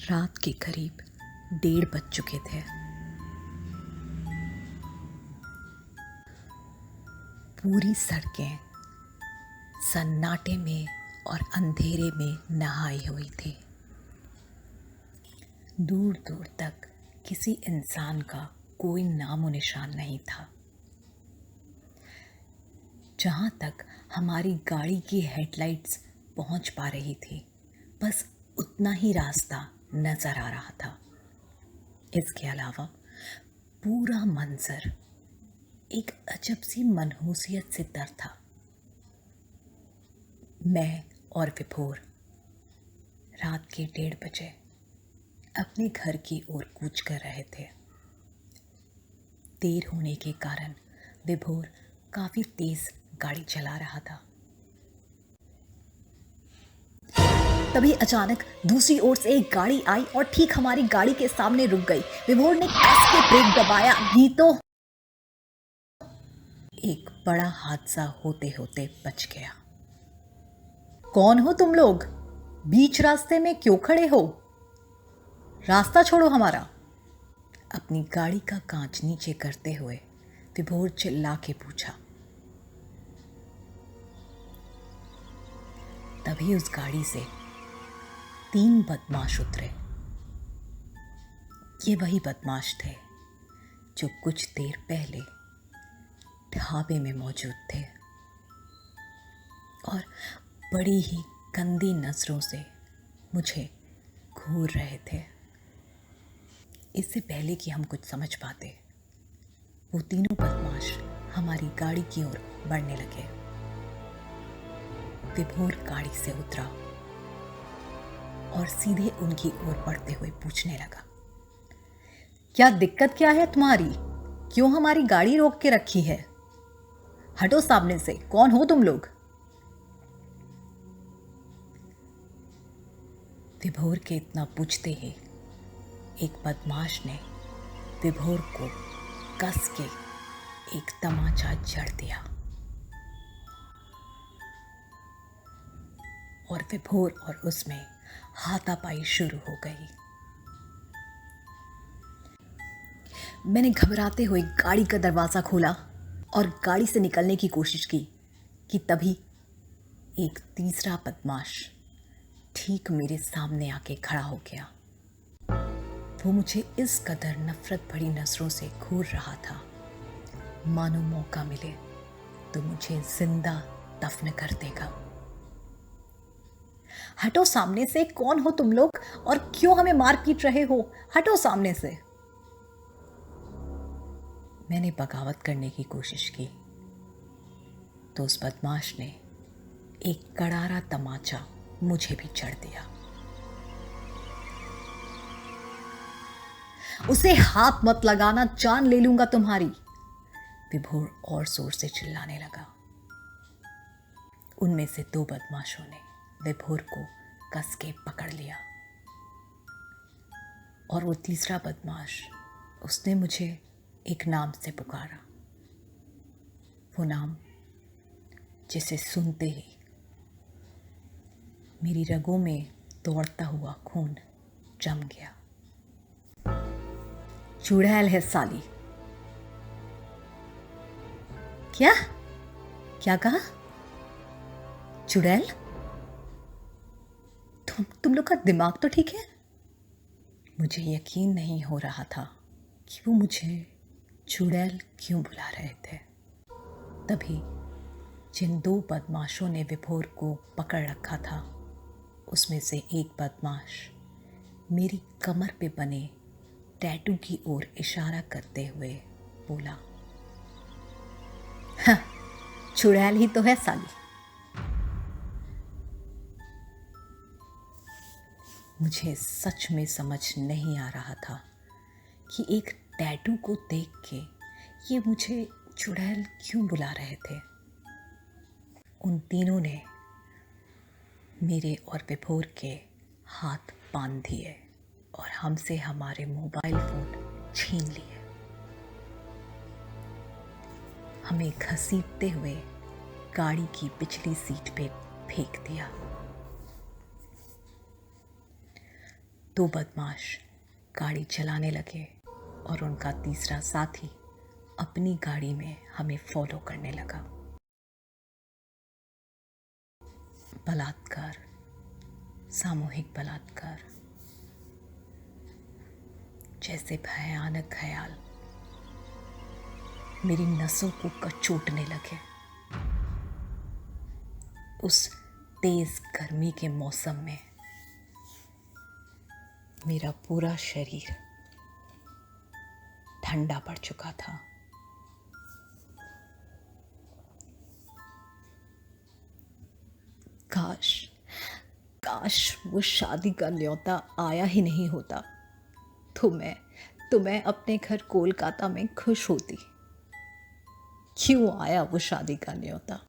रात के करीब 1:30 बज चुके थे। पूरी सड़कें सन्नाटे में और अंधेरे में नहाई हुई थी। दूर दूर तक किसी इंसान का कोई नामो निशान नहीं था। जहाँ तक हमारी गाड़ी की हेडलाइट्स पहुँच पा रही थी, बस उतना ही रास्ता नज़र आ रहा था। इसके अलावा पूरा मंजर एक अजब सी मनहूसियत से तर था। मैं और विभोर रात के 1:30 बजे अपने घर की ओर कूच कर रहे थे। देर होने के कारण विभोर काफी तेज गाड़ी चला रहा था। तभी अचानक दूसरी ओर से एक गाड़ी आई और ठीक हमारी गाड़ी के सामने रुक गई। विभोर ने कस के ब्रेक दबाया, नहीं तो एक बड़ा हादसा होते होते बच गया। कौन हो तुम लोग? बीच रास्ते में क्यों खड़े हो? रास्ता छोड़ो हमारा। अपनी गाड़ी का कांच नीचे करते हुए विभोर चिल्ला के पूछा। तभी उस गाड़ी से 3 बदमाश उतरे। ये वही बदमाश थे जो कुछ देर पहले ढाबे में मौजूद थे और बड़ी ही गंदी नजरों से मुझे घूर रहे थे। इससे पहले कि हम कुछ समझ पाते, वो तीनों बदमाश हमारी गाड़ी की ओर बढ़ने लगे। विभोर गाड़ी से उतरा और सीधे उनकी ओर बढ़ते हुए पूछने लगा, क्या दिक्कत क्या है तुम्हारी? क्यों हमारी गाड़ी रोक के रखी है? हटो सामने से। कौन हो तुम लोग? विभोर के इतना पूछते ही एक बदमाश ने विभोर को कस के एक तमाचा जड़ दिया और विभोर और उसमें हाथापाई शुरू हो गई। मैंने घबराते हुए गाड़ी का दरवाजा खोला और गाड़ी से निकलने की कोशिश की कि तभी एक तीसरा बदमाश ठीक मेरे सामने आके खड़ा हो गया। वो मुझे इस कदर नफरत भरी नजरों से घूर रहा था, मानो मौका मिले तो मुझे जिंदा दफन कर देगा। हटो सामने से। कौन हो तुम लोग और क्यों हमें मार पीट रहे हो? हटो सामने से। मैंने बगावत करने की कोशिश की तो उस बदमाश ने एक करारा तमाचा मुझे भी जड़ दिया। उसे हाथ मत लगाना, जान ले लूंगा तुम्हारी। विभोर और जोर से चिल्लाने लगा। उनमें से 2 बदमाशों ने विभोर को कस के पकड़ लिया और वो तीसरा बदमाश, उसने मुझे एक नाम से पुकारा। वो नाम जिसे सुनते ही मेरी रगों में दौड़ता हुआ खून जम गया। चुड़ैल है साली। क्या क्या कहा? चुड़ैल? तुम लोग का दिमाग तो ठीक है? मुझे यकीन नहीं हो रहा था कि वो मुझे चुड़ैल क्यों बुला रहे थे। तभी जिन 2 बदमाशों ने विभोर को पकड़ रखा था, उसमें से एक बदमाश मेरी कमर पे बने टैटू की ओर इशारा करते हुए बोला, हाँ, चुड़ैल ही तो है साली। मुझे सच में समझ नहीं आ रहा था कि एक टैटू को देख के ये मुझे चुड़ैल क्यों बुला रहे थे। उन तीनों ने मेरे और विभोर के हाथ बांध दिए और हमसे हमारे मोबाइल फोन छीन लिए। हमें घसीटते हुए गाड़ी की पिछली सीट पे फेंक दिया। दो बदमाश गाड़ी चलाने लगे और उनका तीसरा साथी अपनी गाड़ी में हमें फॉलो करने लगा। बलात्कार, सामूहिक बलात्कार जैसे भयानक ख्याल मेरी नसों को कचोटने लगे। उस तेज गर्मी के मौसम में मेरा पूरा शरीर ठंडा पड़ चुका था। काश काश वो शादी का न्योता आया ही नहीं होता तो मैं अपने घर कोलकाता में खुश होती। क्यों आया वो शादी का न्योता?